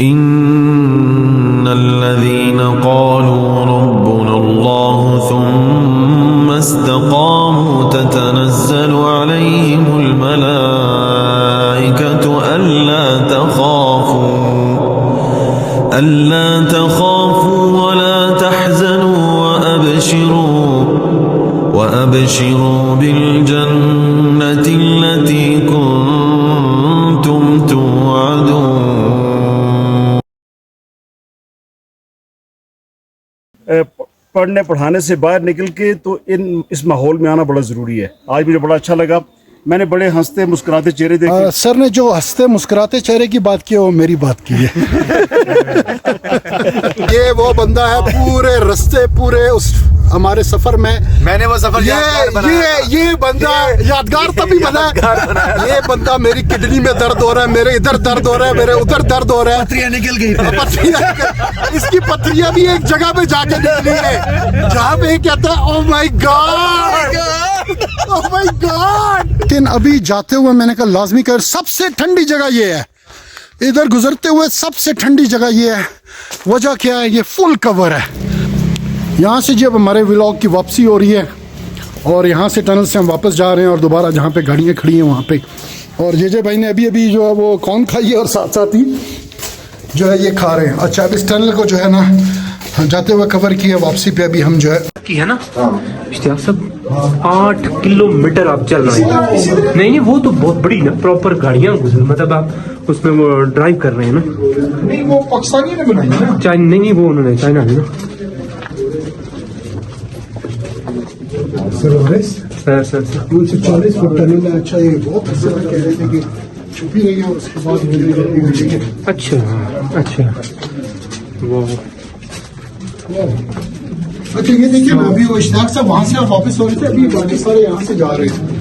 इन्नल्लज़ीना क़ालू रब्बुनल्लाहु थुम्मा इस्तक़ामू ततनज़्ज़लु अलैहिमुल मलाइकतु अल्ला तख़ाफ़ू वला तहज़नू वअबशिरू बिल जन्नति अल्लती कुन्तुम तुअदून। पढ़ने पढ़ाने से बाहर निकल के तो इस माहौल में आना बड़ा ज़रूरी है। आज मुझे बड़ा अच्छा लगा, मैंने बड़े हंसते मुस्कुराते चेहरे देखे। सर ने जो हंसते मुस्कुराते चेहरे की बात की वो मेरी बात की है। ये वो बंदा है पूरे रास्ते पूरे उस हमारे सफर में मैंने वो सफर ये बंदा यादगार तभी बना है। ये बंदा मेरी किडनी में दर्द हो रहा है, मेरे इधर दर्द हो रहा है, मेरे उधर दर्द हो रहा है, पथरियां निकल गई। इसकी पथरियां भी एक जगह पे जाके निकली है जहाँ पे कहता है oh my God, oh my God. लेकिन अभी जाते हुए मैंने कहा लाजमी कर, सबसे ठंडी जगह ये है, इधर गुजरते हुए सबसे ठंडी जगह ये है। वजह क्या है, ये फुल कवर है। यहाँ से जब हमारे व्लॉग की वापसी हो रही है और यहाँ से टनल से हम वापस जा रहे हैं और दोबारा जहाँ पे गाड़ियाँ खड़ी हैं वहाँ पे, और जे भाई ने अभी जो है वो कौन खाई है और साथ साथ ही जो है ये खा रहे हैं। अच्छा, अब इस टनल को जो है ना जाते हुए कवर किया, वापसी पे अभी हम जो है की है ना इश्तियाक सब 8 किलोमीटर आप चल रहे हैं। नहीं वो तो बहुत बड़ी ना प्रॉपर गाड़ियाँ गुजर, मतलब आप उसमें वो ड्राइव कर रहे हैं ना। नहीं वो पाकिस्तानी ने बनाई है ना, चाइना नहीं वो उन्होंने चाइना ने ना। सर 40 फुट टनल है। अच्छा, ये बहुत कह रहे थे कि छुपी रही है और उसके बाद अच्छा वो अच्छा ये देखिए अभी वो इश्तियाक साहब वहाँ से वापस हो रहे थे, अभी बाकी सारे यहाँ से जा रहे हैं।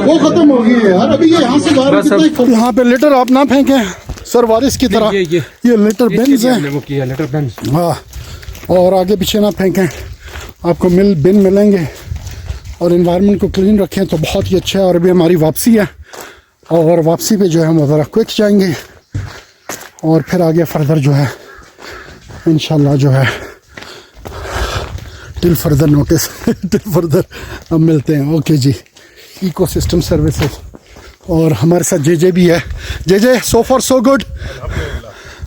वो खत्म हो गई है यार, अभी ये यहाँ से जा रहे हैं। यहाँ पे लेटर आप ना फेंकें सर, वारिस की तरह ये लेटर बेंस है। हाँ, और आगे पीछे ना फेंकें, आपको बिन मिलेंगे। और इन्वायरमेंट को क्लीन रखें तो बहुत ही अच्छा है। और अभी हमारी वापसी है और वापसी पे जो है हम ज़रा क्विक जाएंगे और फिर आगे फर्दर जो है इंशाल्लाह जो है till further notice till further हम मिलते हैं। ओके जी, इकोसिस्टम सर्विसेज और हमारे साथ जे भी है। जे सो फॉर सो गुड,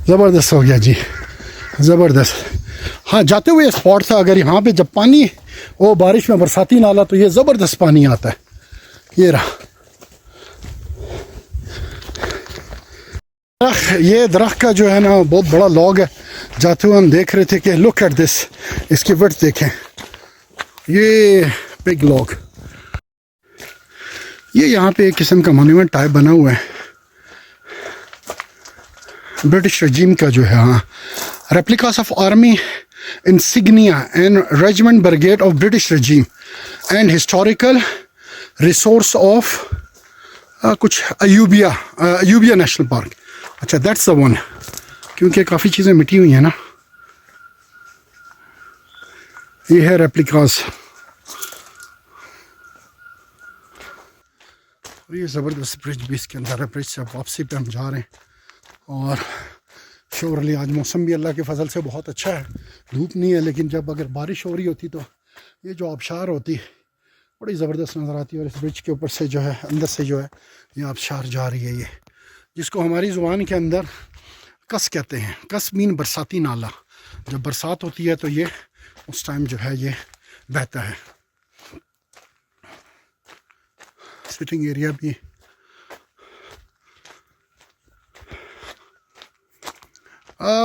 ज़बरदस्त हो गया जी, ज़बरदस्त। हाँ, जाते हुए स्पॉट था, अगर यहाँ पे जब पानी वो बारिश में बरसाती नाला तो ये ज़बरदस्त पानी आता है। ये रहा ये दरख्त का जो है ना बहुत बड़ा लॉग है। जाते हुए हम देख रहे थे कि लुक एट दिस, इसकी विड्थ देखें, ये बिग लॉग। ये यहाँ पे एक किस्म का मोन्यूमेंट टाइप बना हुआ है ब्रिटिश रजीम का जो है। हाँ, replicas of army insignia and regiment brigade of British regime and historical resource of कुछ अयूबिया नेशनल पार्क। अच्छा, दैट्स द वन, क्योंकि काफ़ी चीज़ें मिटी हुई हैं ना। ये है रेप्लिकास। और ये ज़बरदस्त ब्रिज भी इसके अंदर है। ब्रिज से वापसी पे हम जा रहे हैं और श्योरली आज मौसम भी अल्लाह के फजल से बहुत अच्छा है, धूप नहीं है। लेकिन जब अगर बारिश हो रही होती तो ये जो आबशार होती बड़ी ज़बरदस्त नज़र आती है। और इस ब्रिज के ऊपर से जो है अंदर से जो है ये आबशार जा रही है, ये जिसको हमारी ज़ुबान के अंदर कस कहते हैं। कस मीन बरसाती नाला। जब बरसात होती है तो ये उस टाइम जो है ये बहता है। सिटिंग एरिया भी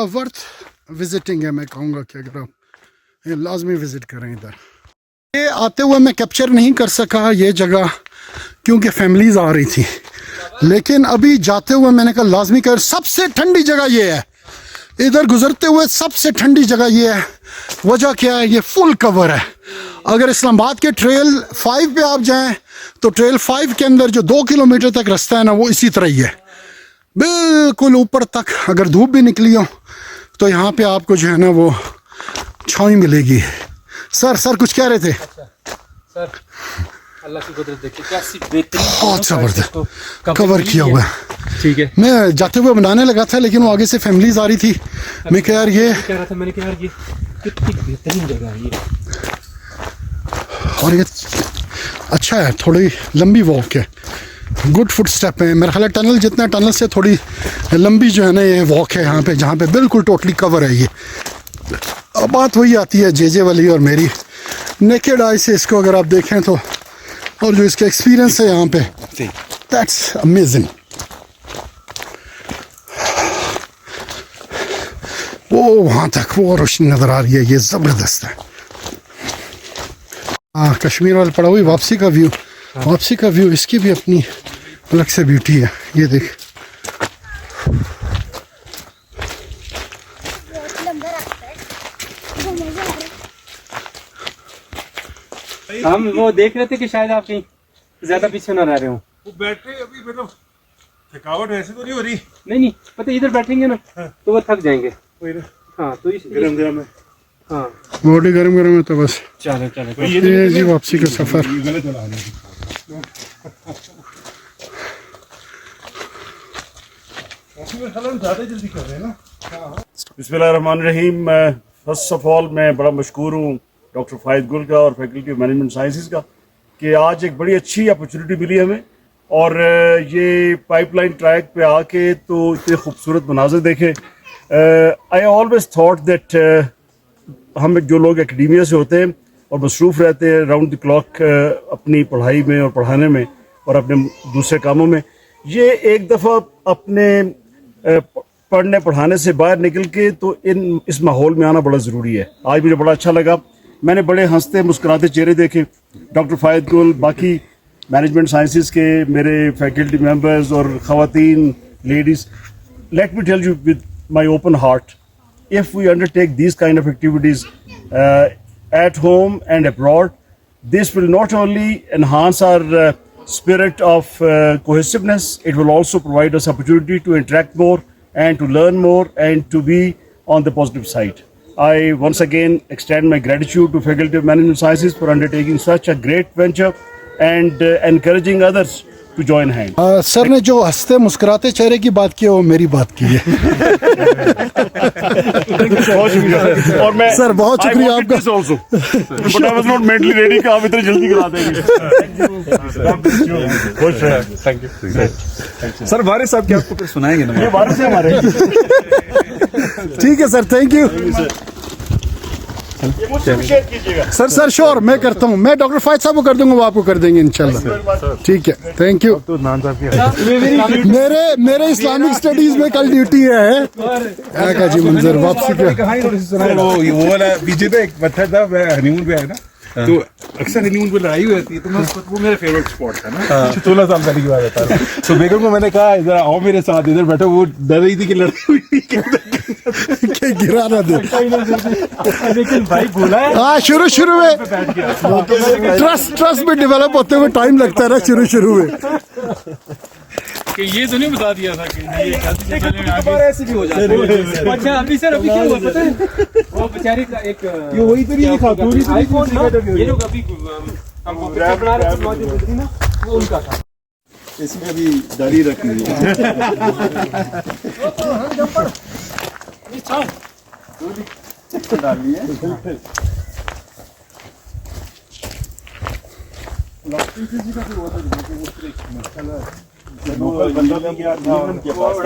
वर्थ विजिटिंग है। मैं कहूँगा कि अगर आप लाजमी विज़िट करें इधर। ये आते हुए मैं कैप्चर नहीं कर सका ये जगह क्योंकि फैमिलीज़ आ रही थी, लेकिन अभी जाते हुए मैंने कहा लाजमी कर, सबसे ठंडी जगह ये है। इधर गुजरते हुए सबसे ठंडी जगह ये है। वजह क्या है, ये फुल कवर है। अगर इस्लामाबाद के ट्रेल 5 पे आप जाएं तो ट्रेल 5 के अंदर जो 2 किलोमीटर तक रास्ता है ना वो इसी तरह ही है, बिल्कुल ऊपर तक। अगर धूप भी निकली हो तो यहाँ पे आपको जो है ना वो छाँव मिलेगी। सर कुछ कह रहे थे? सर अल्लाह की कुदरत देखिए कैसी बेहतरीन बहुत जबरदस्त कवर किया हुआ है। ठीक है, मैं जाते हुए बनाने लगा था, लेकिन वो आगे से फैमिलीज आ रही थी। मैं कह यार ये कह रहा था, मैंने कहा यार ये कितनी बेहतरीन जगह है ये। और ये अच्छा है, थोड़ी लंबी वॉक है, गुड फुट स्टेप है। मेरा ख्याल है टनल जितना, टनल से थोड़ी लंबी जो है ना ये वॉक है यहाँ पे, जहाँ पे बिल्कुल टोटली कवर है ये। अब बात वही आती है जे वाली और मेरी नेकेड आई से इसको अगर आप देखें तो, और जो इसका एक्सपीरियंस है यहाँ पे, दैट्स अमेजिंग। वो वहाँ तक वो रोशनी नज़र आ रही है, ये ज़बरदस्त है। हाँ, कश्मीर वाले पड़ा हुई वापसी का व्यू, वापसी का व्यू इसकी भी अपनी अलग से ब्यूटी है। ये देख, हम वो देख रहे थे कि शायद आप कहीं ज्यादा पीछे ना रह रहे हो। वो बैटरी अभी मतलब थकावट ऐसे तो नहीं हो रही। नहीं पता, इधर बैठेंगे ना तो वो थक जाएंगे। हाँ तो इस गरम है। हाँ बॉडी गर्म गर्म है तो बस। चलो ये जी वापसी का सफर। ज़्यादा जल्दी कर रहे हैं ना। बिस्मिल्लाहिर्रहमानिर्रहीम। फर्स्ट ऑफ ऑल मैं बड़ा मशकूर हूँ डॉक्टर फाहिद गुल का और फैकल्टी ऑफ मैनेजमेंट साइंसेस का कि आज एक बड़ी अच्छी अपॉर्चुनिटी मिली हमें, और ये पाइपलाइन ट्रैक पे आके तो इतने खूबसूरत मनाज़र देखे। आई ऑलवेज थॉट दैट हम जो लोग एकेडमिया से होते हैं और मसरूफ़ रहते हैं राउंड द क्लॉक अपनी पढ़ाई में और पढ़ाने में और अपने दूसरे कामों में, ये एक दफ़ा अपने पढ़ने पढ़ाने से बाहर निकल के तो इस माहौल में आना बड़ा ज़रूरी है। आज मुझे बड़ा अच्छा लगा, मैंने बड़े हंसते मुस्कुराते चेहरे देखे। डॉक्टर फाहिद गुल, बाकी मैनेजमेंट साइंसेस के मेरे फैकल्टी मेंबर्स और ख़वातीन, ladies, let me tell you with my open heart, if we undertake these kind of activities at home and abroad, this will not only enhance our spirit of cohesiveness, it will also provide us opportunity to interact more and to learn more and to be on the positive side. I once again extend my gratitude to Faculty of Management Sciences for undertaking such a great venture and encouraging others to join hands. Sir ने जो हंसते मुस्कुराते चेहरे की बात की है वो मेरी बात की है। बहुत शुक्रिया। और मैं सर बहुत शुक्रिया आपका। But I was not mentally ready कि आप इतने जल्दी करा देंगे। खुश है। Thank you sir. वारिस साहब क्या आपको फिर सुनाएंगे ना? ये वारिस है हमारे। ठीक है सर, थैंक यू। ये मुझसे भी शेयर कीजिएगा। सर श्योर, मैं करता हूँ। मैं डॉक्टर फाहिद साहब को कर दूंगा, वो आपको कर देंगे इंशाल्लाह। ठीक है, थैंक यू। तो नान साहब की मेरे इस्लामिक स्टडीज में कल ड्यूटी है। का जी मंजर वापसी का वो वाला पीछे तो एक पत्थर था, मैं हनीमून पे आया ना, तो अक्सर हनीमून पे लड़ाई होती है, तो मैं वो मेरा फेवरेट स्पॉट था ना। 16 साल पहले की बात है। तो बेगम को मैंने कहा इधर आओ मेरे साथ, इधर बैठो। वो डर रही थी कि लड़ाई के गिरा ना दे। लेकिन भाई बोला है। हाँ, शुरू में ट्रस्ट में डेवलप होते हुए टाइम लगता है ना शुरू में। कि ये तो नहीं बता दिया था कि ये ऐसे भी हो जाता है। अच्छा अभी सर, अभी क्या हुआ पता है? वो बेचारी का एक ये वही तो नहीं खातून ही आईफोन ना, ये लोग अभी हमको पिक्चर बना रहे थे, मौजूद थी ना, वो उनका था। इसमें भी दाढ़ी रखनी है। डाली है। बंदा गया था उनके पास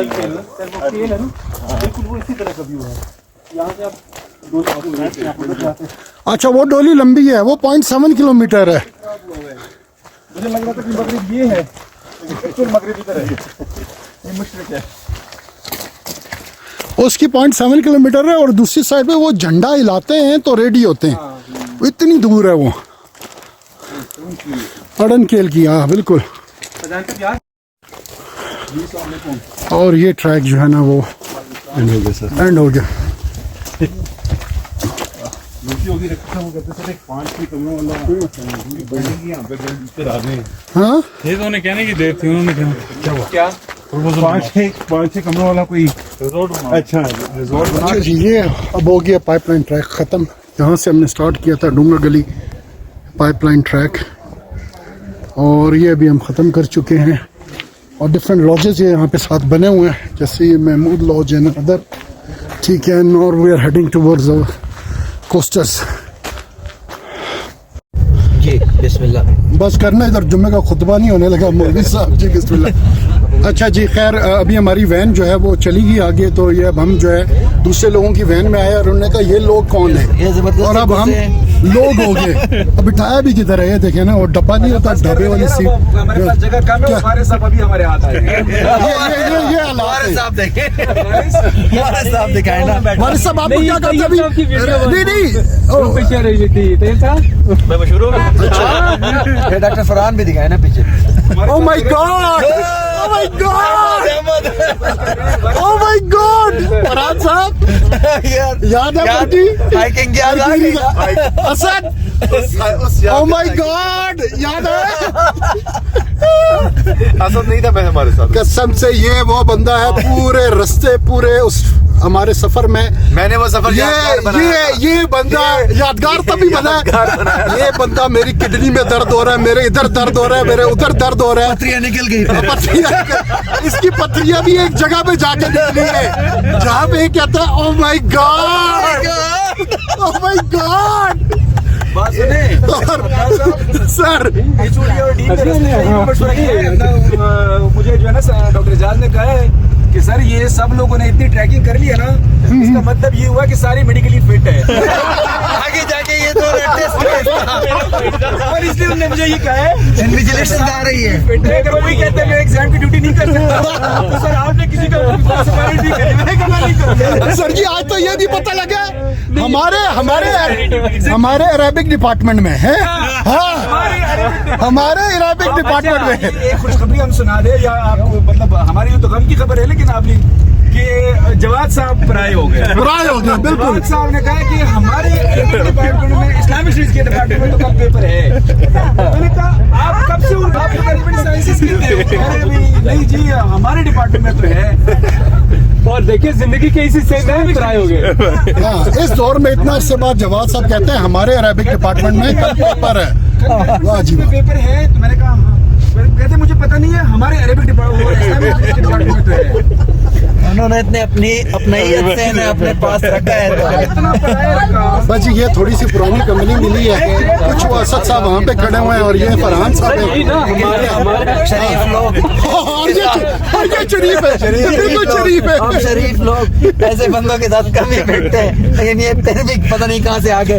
बिल्कुल वो इसी तरह का व्यू है। यहाँ से आप अच्छा, वो डोली लंबी है, वो 0.7 किलोमीटर है। मुझे लग रहा था कि मगरिब ये है, बिल्कुल मगरिब इधर है। ये मुश्किल है। उसकी 0.7 किलोमीटर है, और दूसरी साइड पे वो झंडा हिलाते हैं तो रेडी होते हैं। इतनी दूर है वो अड़न केल की। हाँ बिल्कुल। और ये ट्रैक जो है ना वो एंड हो गया सर, एंड हो गया। हाँ, ये तो उन्हें कहने की देर थी, उन्होंने क्या हुआ? क्या 5-6 कमरों वाला कोई रिजॉर्ट? अच्छा रिजॉर्ट बना। जी, ये अब हो गया पाइपलाइन ट्रैक ख़त्म। यहाँ से हमने स्टार्ट किया था डूंगा गली पाइपलाइन ट्रैक। और ये अभी हम ख़त्म कर चुके हैं और डिफरेंट लॉजेस ये यहाँ पे साथ बने हुए हैं, जैसे ये महमूद लॉज है अदर, ठीक है। Nor we are heading towards the coasters. जी बिस्मिल्लाह। बस करना, इधर जुम्मे का खुतबा नहीं होने लगा मौलवी साहब जी, बिस्मिल्लाह। अच्छा जी, खैर अभी हमारी वैन जो है वो चली गई आगे, तो ये अब हम जो है दूसरे लोगों की वैन में आए और उन्होंने कहा ये लोग कौन है, और अब हम लोग हो गए। अब बिठाया भी किधर है, ये देखे ना, वो डब्बा नहीं होता ढाबे वाली सीट, हमारे पास जगह कम है, हमारे साहब अभी हमारे हाथ आए। ये हालात है। साहब देखे हमारे साहब दिखाए ना। हमारे साहब आपको क्या करते अभी? नहीं मैं मशहूर हो गया। डॉक्टर फरहान भी दिखाए ना पीछे। Oh my God, oh my God, oh my God. Farhan साहब याद है पार्टी हाइकिंग याद आ गई। असद, ओह माय गॉड, याद है? असद नहीं था मैं हमारे साथ। कसम से ये वो बंदा है, पूरे रास्ते पूरे उस हमारे सफर में मैंने वो सफर ये बंदा यादगार तभी बना है। ये बंदा, मेरी किडनी में दर्द हो रहा है, मेरे इधर दर्द हो रहा है, मेरे उधर दर्द हो रहा है, पथरियां निकल गई। इसकी पथरियां भी एक जगह पे जाके निकली है जहाँ पे कहता है oh my God, oh my God. बात सुने सर, मुझे जो है ना डॉक्टर एजाज ने कहा है कि सर ये सब लोगों ने इतनी ट्रैकिंग कर ली है ना, इसका मतलब ये हुआ कि सारी मेडिकली फिट है। आगे जाके ये तो टेस्ट और इसलिए उन्होंने मुझे ये कहा है इन्विजिलेशन आ रही है। फिट है। अगर वही कहते हैं मैं एग्जाम की ड्यूटी नहीं कर सकता, तो सर आपने किसी का सफारी नहीं करी, मैं क्यों नहीं करूंगा? सर जी आज तो ये भी पता लगा हमारे अरेबिक डिपार्टमेंट में है, हाँ हमारे अरेबिक डिपार्टमेंट में है। एक खुशखबरी हम सुना दे, या आपको मतलब हमारी तो गम की खबर है, लेकिन आपने कि जवाद साहब पराए हो गए। बिल्कुल। जवाद साहब ने कहा कि हमारे डिपार्टमेंट में इस्लामिक स्टडीज के डिपार्टमेंट में तो कल पेपर है। मैंने कहा आप कब से आप एलिमेंट साइंसेस के हो? नहीं जी हमारे डिपार्टमेंट में तो है। और देखिए जिंदगी के इसी से ट्राई हो गए। हाँ, इस दौर में इतना अर्से बाद जवाद साहब कहते हैं हमारे अरेबिक डिपार्टमेंट में कल पेपर है। वाह जी वाह। पेपर है, तो मैंने कहा हाँ। कहते मुझे पता नहीं है, हमारे अरेबिक डिपार्टमेंट में तो है। उन्होंने इतने अपने ही से अपने पास रखा है, तो बस जी ये थोड़ी सी पुरानी कंपनी मिली है, कुछ वो असद साहब वहाँ पे खड़े हुए हैं और ये फरहान साहब है, शरीफ लोग। और ये शरीफ है, बिल्कुल शरीफ है। हम शरीफ लोग ऐसे बंदों के साथ कम ही बैठते हैं, लेकिन ये तेरे भी पता नहीं कहाँ से आ गए।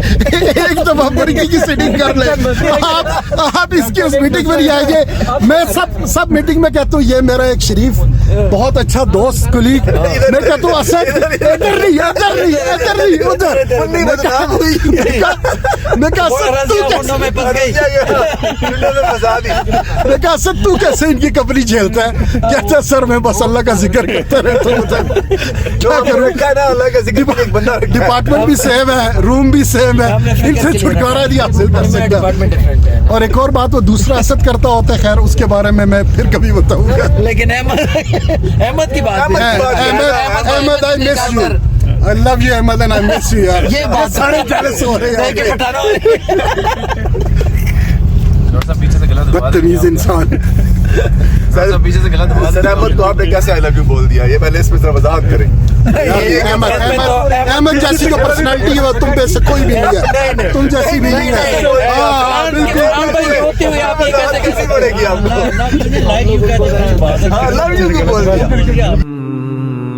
एक दफा मुर्गी की सीटिंग कर ले, आप इसकी उस मीटिंग में नहीं आएंगे। मैं सब मीटिंग में कहता हूँ ये मेरा एक शरीफ बहुत अच्छा दोस्त कुलीग, मैं कहता हूँ असद इधर नहीं उधर। मैं कहा असद तू कैसे इनकी कंपनी झेलता है? कहता सर मैं बस अल्लाह का जिक्र करता रहता हूँ, क्या करूँ? डिपार्टमेंट भी सेम है, रूम भी सेम है, इनसे छुटकारा नहीं हासिल कर सकता। और एक और बात वो दूसरा असद करता होता है, खैर उसके बारे में मैं फिर कभी बताऊंगा। लेकिन अहमद की बात Ahmed I miss you, I love you Ahmed and I miss you यार। ये बात सारे जेलस हो रहे हैं, पीछे से गलत बदतमीज इंसान। पीछे से गलत सर अहमद को आपने कैसे आई लव यू बोल दिया? ये पहले इसमें जरा वजाहत करें। अहमद जैसी जो पर्सनालिटी है वो तुम पे से कोई भी नहीं है, तुम जैसी भी नहीं है। हाँ कैसे पड़ेगी आपको?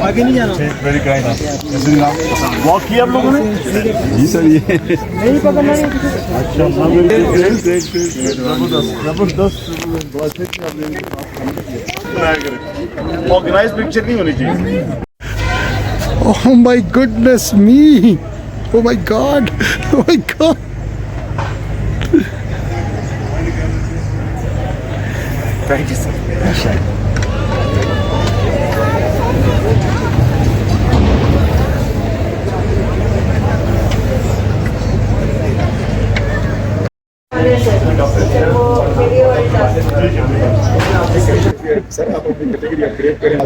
आगे नहीं जाना। वॉक किया आप लोगों ने? जी सर ये नहीं पकड़ना नहीं। अच्छा जबरदस्त ऑर्गेनाइज पिक्चर नहीं होनी चाहिए। Oh my goodness me! Oh my God! Oh my God! Thank you, sir. वो वीडियो सर आप अपनी कैटेगरी अपग्रेड करें,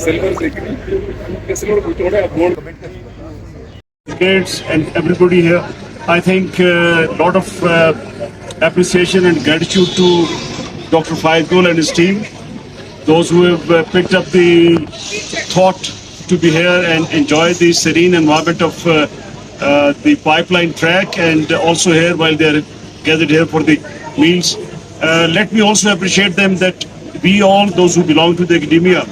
सिल्वर से सिल्वर थोड़ा gold Kids and everybody here. I think a lot of appreciation and gratitude to Dr. Faiz Gul and his team, those who have picked up the thought to be here and enjoy the serene environment of the pipeline track, and also here while they are gathered here for the meals. Let me also appreciate them that we all, those who belong to the academia,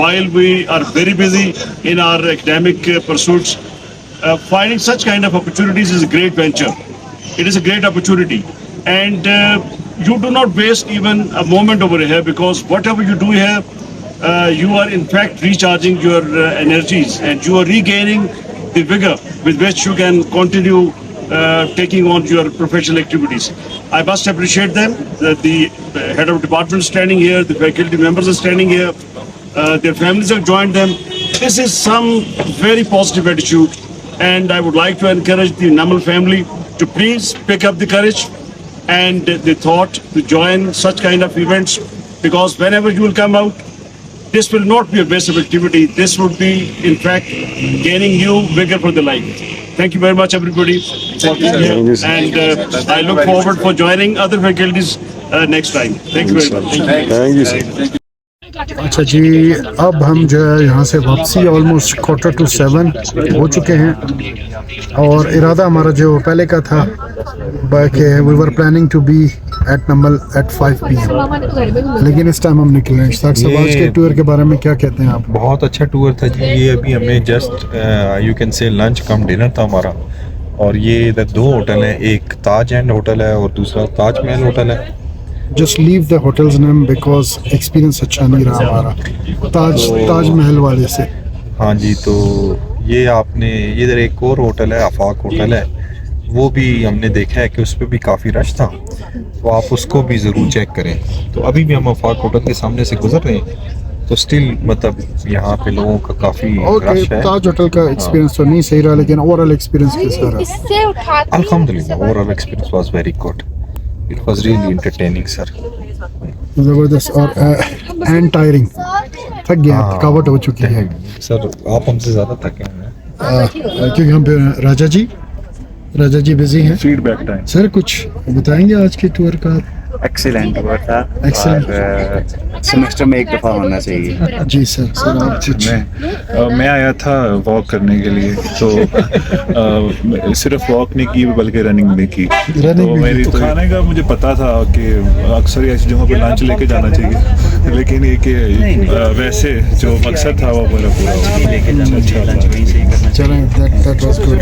while we are very busy in our academic pursuits, finding such kind of opportunities is a great venture. It is a great opportunity, and you do not waste even a moment over here, because whatever you do here, you are in fact recharging your energies, and you are regaining the vigor with which you can continue taking on your professional activities. I must appreciate them. The head of department is standing here, the faculty members are standing here, their families have joined them. This is some very positive attitude, and I would like to encourage the Namal family to please pick up the courage and the thought to join such kind of events, because whenever you will come out, this will not be a waste of activity. This would be, in fact, gaining you vigor for the life. Thank you very much, everybody, for being here, and I look forward for joining other faculties next time. Thank you very much. Thank you sir. अच्छा जी, अब हम जो है यहाँ से वापसी almost 6:45 हो चुके हैं, और इरादा हमारा जो पहले का था we were planning to be at नंबल एट 5 PM, लेकिन इस टाइम हम निकले हैं। आज के टूर के बारे में क्या कहते हैं आप? बहुत अच्छा टूर था जी। ये अभी हमने just you can say lunch come dinner था हमारा, और ये इधर 2 होटल हैं, एक ताज एंड होटल है और दूसरा ताज महल होटल है। Just leave the hotels name because experience अच्छा नहीं रहा हमारा ताज महल वाले से। हाँ जी, तो ये आपने इधर एक और होटल है, आफाक होटल है, वो भी हमने देखा है कि उस पर भी काफ़ी रश था, तो आप उसको भी ज़रूर चेक करें। तो अभी भी हम आफाक होटल के सामने से गुजर रहे हैं, तो स्टिल मतलब यहाँ पे लोगों का काफ़ी रश है। ताज होटल का एक्सपीरियंस तो नहीं सही रहा, लेकिन ओवरऑल एक्सपीरियंस कैसा रहा? अल्हम्दुलिल्लाह, overall experience was very good. It was really entertaining sir, ज़बरदस्त और एंड टायरिंग। थक गया, थकावट हो चुकी है सर। आप हमसे ज़्यादा थके हुए हैं क्योंकि हम पे राजा जी बिजी हैं। फीडबैक टाइम सर कुछ बताएंगे आज के टूर का? एक्सीलेंट हुआ था, Excellent. और सेमेस्टर में एक दफ़ा होना चाहिए। जी सर आप कुछ? मैं आया था वॉक करने के लिए, तो सिर्फ वॉक नहीं की बल्कि रनिंग भी की। तो मेरी तो खाने का मुझे पता था कि अक्सर ऐसी जगहों पर लंच लेके जाना चाहिए, लेकिन ये कि वैसे जो मकसद था वो मेरा पूरा हो गया। चलें, that was good.